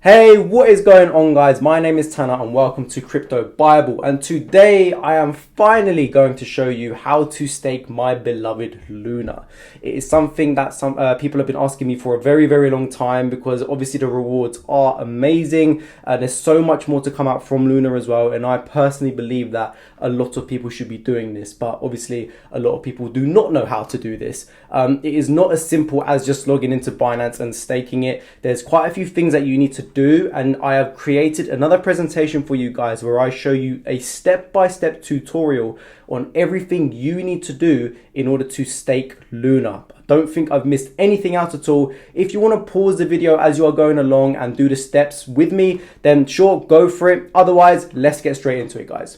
Hey, what is going on, guys? My name is Tanner and welcome to Crypto Bible, and today I am finally going to show you how to stake my beloved Luna. It is something that some people have been asking me for a very long time, because obviously the rewards are amazing and there's so much more to come out from Luna as well, and I personally believe that a lot of people should be doing this, but obviously a lot of people do not know how to do this. It is not as simple as just logging into Binance and staking it. There's quite a few things that you need to do, and I have created another presentation for you guys where I show you a step-by-step tutorial on everything you need to do in order to stake Luna. I don't think I've missed anything out at all. If you want to pause the video as you are going along and do the steps with me, then sure, go for it. Otherwise, let's get straight into it, guys.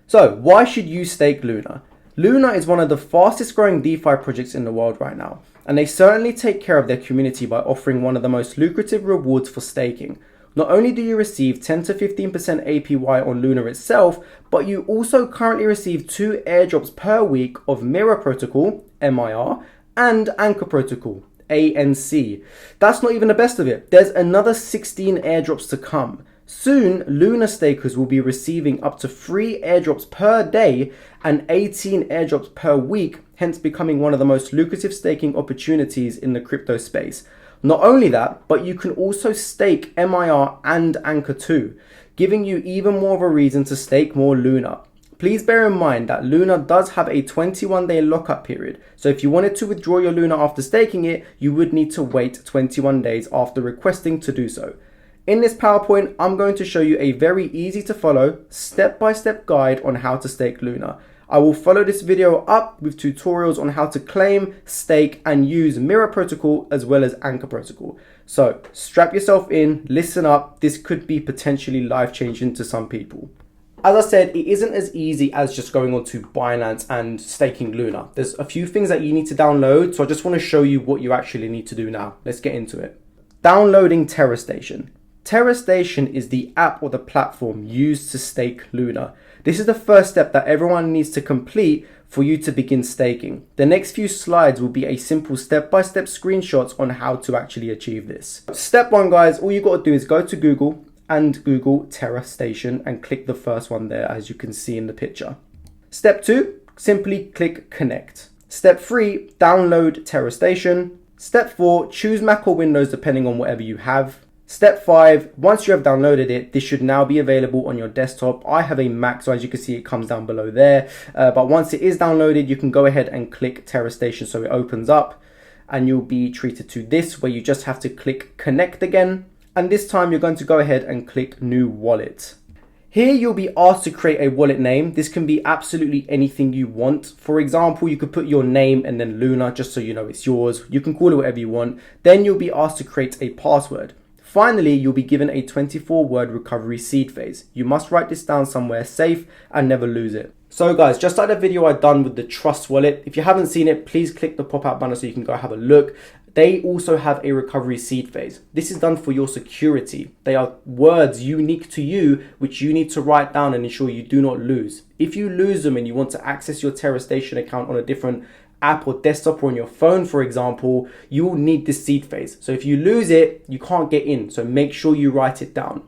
So why should you stake Luna? Luna is one of the fastest growing DeFi projects in the world right now, and they certainly take care of their community by offering one of the most lucrative rewards for staking. Not only do you receive 10 to 15% APY on Luna itself, but you also currently receive 2 airdrops per week of Mirror Protocol, MIR, and Anchor Protocol, ANC. That's not even the best of it. There's another 16 airdrops to come. Soon, Luna stakers will be receiving up to 3 airdrops per day and 18 airdrops per week, hence becoming one of the most lucrative staking opportunities in the crypto space. Not only that, but you can also stake MIR and Anchor too, giving you even more of a reason to stake more Luna. Please bear in mind that Luna does have a 21-day lockup period, so if you wanted to withdraw your Luna after staking it, you would need to wait 21 days after requesting to do so. In this PowerPoint, I'm going to show you a very easy to follow, step-by-step guide on how to stake Luna. I will follow this video up with tutorials on how to claim, stake, and use Mirror Protocol as well as Anchor Protocol. So strap yourself in, listen up, this could be potentially life-changing to some people. As I said, it isn't as easy as just going onto Binance and staking Luna. There's a few things that you need to download, so I just want to show you what you actually need to do now. Let's get into it. Downloading TerraStation. TerraStation is the app or the platform used to stake Luna. This is the first step that everyone needs to complete for you to begin staking. The next few slides will be a simple step-by-step screenshots on how to actually achieve this. Step 1, guys, all you got to do is go to Google and Google TerraStation and click the first one there, as you can see in the picture. Step 2, simply click connect. Step 3, download TerraStation. Step 4, choose Mac or Windows depending on whatever you have. Step 5, once you have downloaded it, this should now be available on your desktop. I have a Mac, so as you can see, it comes down below there. But once it is downloaded, you can go ahead and click TerraStation so it opens up, and you'll be treated to this where you just have to click connect again. And this time you're going to go ahead and click new wallet. Here you'll be asked to create a wallet name. This can be absolutely anything you want. For example, you could put your name and then Luna just so you know it's yours. You can call it whatever you want. Then you'll be asked to create a password. Finally, you'll be given a 24-word recovery seed phrase. You must write this down somewhere safe and never lose it. So guys, just like the video I've done with the Trust wallet, if you haven't seen it, please click the pop-out banner so you can go have a look. They also have a recovery seed phase. This is done for your security. They are words unique to you, which you need to write down and ensure you do not lose. If you lose them and you want to access your TerraStation account on a different app or desktop or on your phone, for example, you will need this seed phrase. So if you lose it, you can't get in. So make sure you write it down.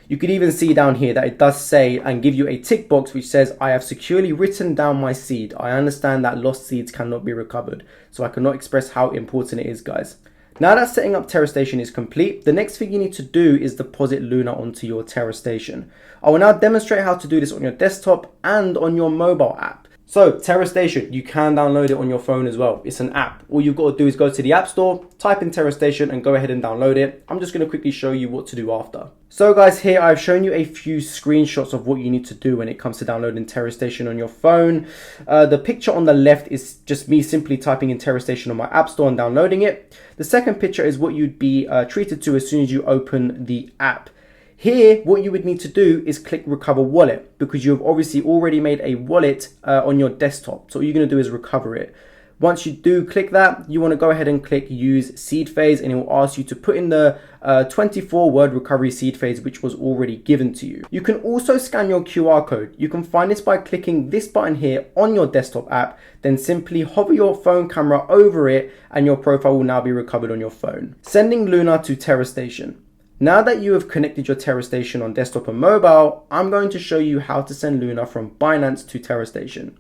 You could even see down here that it does say and give you a tick box which says, I have securely written down my seed. I understand that lost seeds cannot be recovered. So I cannot express how important it is, guys. Now that setting up TerraStation is complete, the next thing you need to do is deposit Luna onto your TerraStation. I will now demonstrate how to do this on your desktop and on your mobile app. So TerraStation, you can download it on your phone as well. It's an app. All you've got to do is go to the App Store, type in TerraStation and go ahead and download it. I'm just going to quickly show you what to do after. So guys, here I've shown you a few screenshots of what you need to do when it comes to downloading TerraStation on your phone. The picture on the left is just me simply typing in TerraStation on my App Store and downloading it. The second picture is what you'd be treated to as soon as you open the app. Here, what you would need to do is click recover wallet, because you've obviously already made a wallet on your desktop. So all you're going to do is recover it. Once you do click that, you want to go ahead and click use seed phase, and it will ask you to put in the 24-word recovery seed phase, which was already given to you. You can also scan your QR code. You can find this by clicking this button here on your desktop app, then simply hover your phone camera over it and your profile will now be recovered on your phone. Sending Luna to TerraStation. Now that you have connected your TerraStation on desktop and mobile, I'm going to show you how to send Luna from Binance to TerraStation.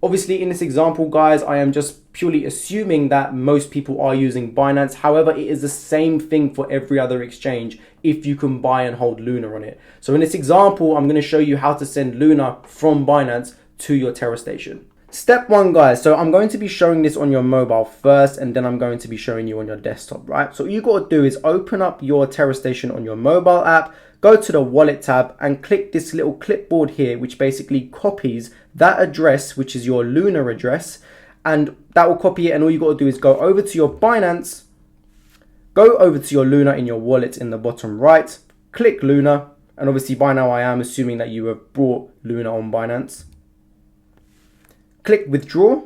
Obviously, in this example, guys, I am just purely assuming that most people are using Binance. However, it is the same thing for every other exchange if you can buy and hold Luna on it. So in this example, I'm going to show you how to send Luna from Binance to your TerraStation. Step one, guys. So I'm going to be showing this on your mobile first, and then I'm going to be showing you on your desktop, right? So all you got to do is open up your TerraStation on your mobile app, go to the wallet tab and click this little clipboard here, which basically copies that address, which is your Luna address, and that will copy it. And all you got to do is go over to your Binance, go over to your Luna in your wallet in the bottom right, click Luna. And obviously by now I am assuming that you have brought Luna on Binance. Click withdraw,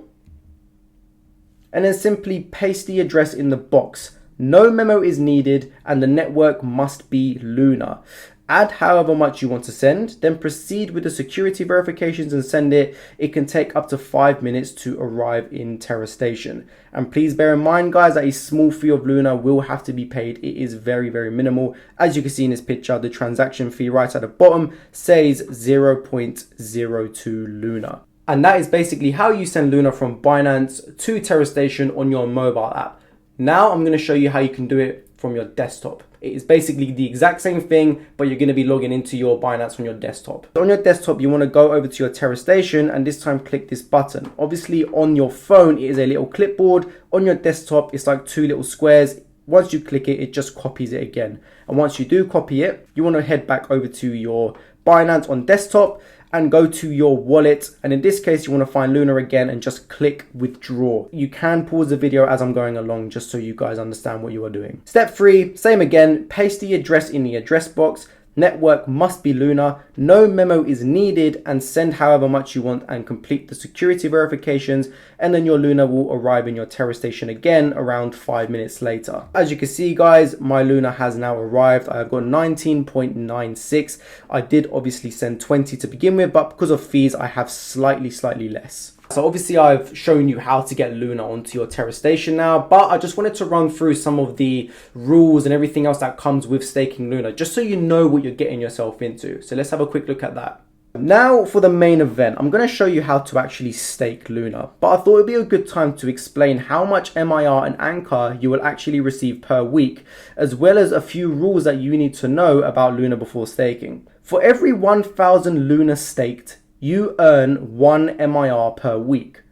and then simply paste the address in the box. No memo is needed, and the network must be Luna. Add however much you want to send, then proceed with the security verifications and send it. It can take up to 5 minutes to arrive in TerraStation. And please bear in mind, guys, that a small fee of Luna will have to be paid. It is very, very minimal. As you can see in this picture, the transaction fee right at the bottom says 0.02 Luna. And that is basically how you send Luna from Binance to TerraStation on your mobile app. Now I'm going to show you how you can do it from your desktop. It is basically the exact same thing, but you're going to be logging into your Binance on your desktop. So on your desktop, you want to go over to your TerraStation and this time click this button. Obviously on your phone, it is a little clipboard. On your desktop, it's like two little squares. Once you click it, it just copies it again. And once you do copy it, you want to head back over to your Binance on desktop and go to your wallet, and in this case you want to find Luna again and just click withdraw. You can pause the video as I'm going along just so you guys understand what you are doing. Step 3, same again, paste the address in the address box. Network must be Luna, no memo is needed, and send however much you want and complete the security verifications, and then your Luna will arrive in your TerraStation again around 5 minutes later. As you can see, guys, my Luna has now arrived. I have got 19.96. I did obviously send 20 to begin with, but because of fees I have slightly less. So obviously I've shown you how to get Luna onto your TerraStation now, but I just wanted to run through some of the rules and everything else that comes with staking Luna, just so you know what you're getting yourself into. So let's have a quick look at that. Now for the main event, I'm going to show you how to actually stake Luna, but I thought it'd be a good time to explain how much MIR and Anchor you will actually receive per week, as well as a few rules that you need to know about Luna before staking. For every 1,000 Luna staked, you earn 1 MIR per week.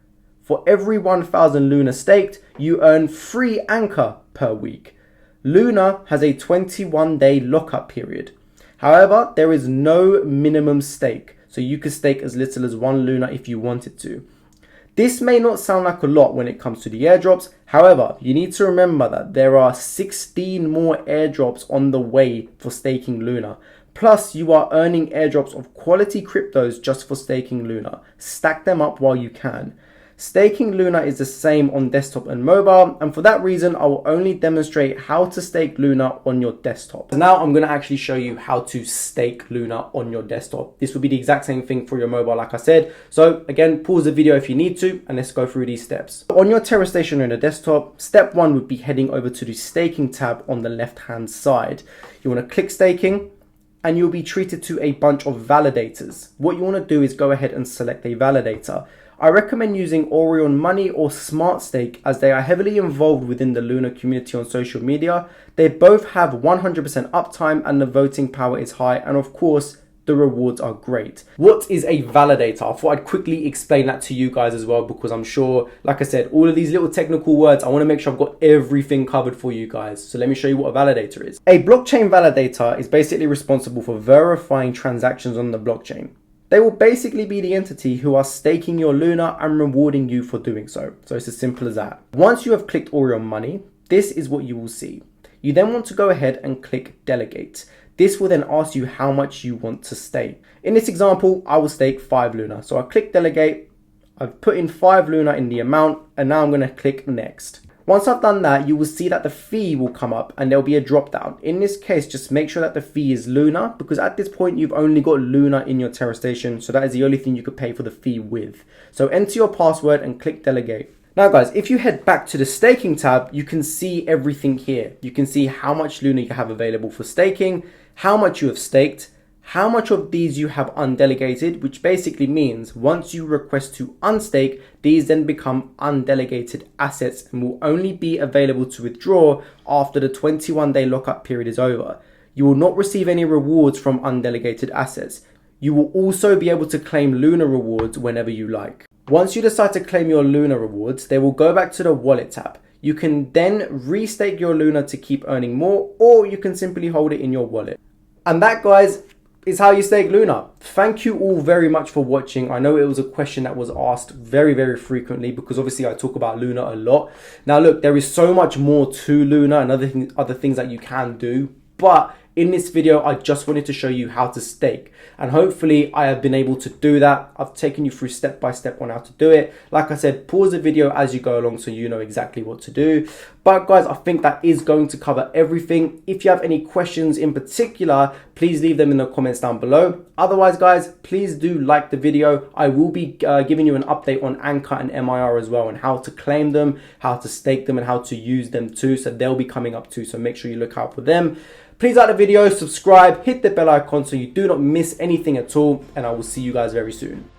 For every 1,000 Luna staked, you earn 3 Anchor per week. Luna has a 21-day lockup period. However, there is no minimum stake, so you can stake as little as 1 Luna if you wanted to. This may not sound like a lot when it comes to the airdrops. However, you need to remember that there are 16 more airdrops on the way for staking Luna. Plus, you are earning airdrops of quality cryptos just for staking Luna. Stack them up while you can. Staking Luna is the same on desktop and mobile, and for that reason, I will only demonstrate how to stake Luna on your desktop. Now I'm going to actually show you how to stake Luna on your desktop. This will be the exact same thing for your mobile, like I said. So again, pause the video if you need to, and let's go through these steps. On your TerraStation on the desktop, step 1 would be heading over to the staking tab on the left-hand side. You want to click staking, and you'll be treated to a bunch of validators. What you want to do is go ahead and select a validator. I recommend using Orion Money or SmartStake as they are heavily involved within the Luna community on social media. They both have 100% uptime and the voting power is high, and of course, the rewards are great. What is a validator? I thought I'd quickly explain that to you guys as well, because I'm sure, like I said, all of these little technical words, I want to make sure I've got everything covered for you guys. So let me show you what a validator is. A blockchain validator is basically responsible for verifying transactions on the blockchain. They will basically be the entity who are staking your Luna and rewarding you for doing so. So it's as simple as that. Once you have clicked Orion Money, this is what you will see. You then want to go ahead and click Delegate. This will then ask you how much you want to stake. In this example, I will stake 5 Luna. So I click Delegate, I've put in 5 Luna in the amount, and now I'm going to click Next. Once I've done that, you will see that the fee will come up and there'll be a drop down. In this case, just make sure that the fee is Luna, because at this point you've only got Luna in your TerraStation, so that is the only thing you could pay for the fee with. So enter your password and click Delegate. Now guys, if you head back to the staking tab, you can see everything here. You can see how much Luna you have available for staking, how much you have staked, how much of these you have undelegated, which basically means once you request to unstake, these then become undelegated assets and will only be available to withdraw after the 21-day lockup period is over. You will not receive any rewards from undelegated assets. You will also be able to claim Luna rewards whenever you like. Once you decide to claim your Luna rewards, they will go back to the wallet tab. You can then restake your Luna to keep earning more, or you can simply hold it in your wallet. And that, guys, is how you stake Luna. Thank you all very much for watching. I know it was a question that was asked very, very frequently because obviously I talk about Luna a lot. Now look, there is so much more to Luna and other things that you can do, but in this video, I just wanted to show you how to stake, and hopefully I have been able to do that. I've taken you through step by step on how to do it. Like I said, pause the video as you go along so you know exactly what to do. But guys, I think that is going to cover everything. If you have any questions in particular, please leave them in the comments down below. Otherwise, guys, please do like the video. I will be giving you an update on Anchor and MIR as well, and how to claim them, how to stake them, and how to use them too. So they'll be coming up too, so make sure you look out for them. Please like the video, subscribe, hit the bell icon so you do not miss anything at all, and I will see you guys very soon.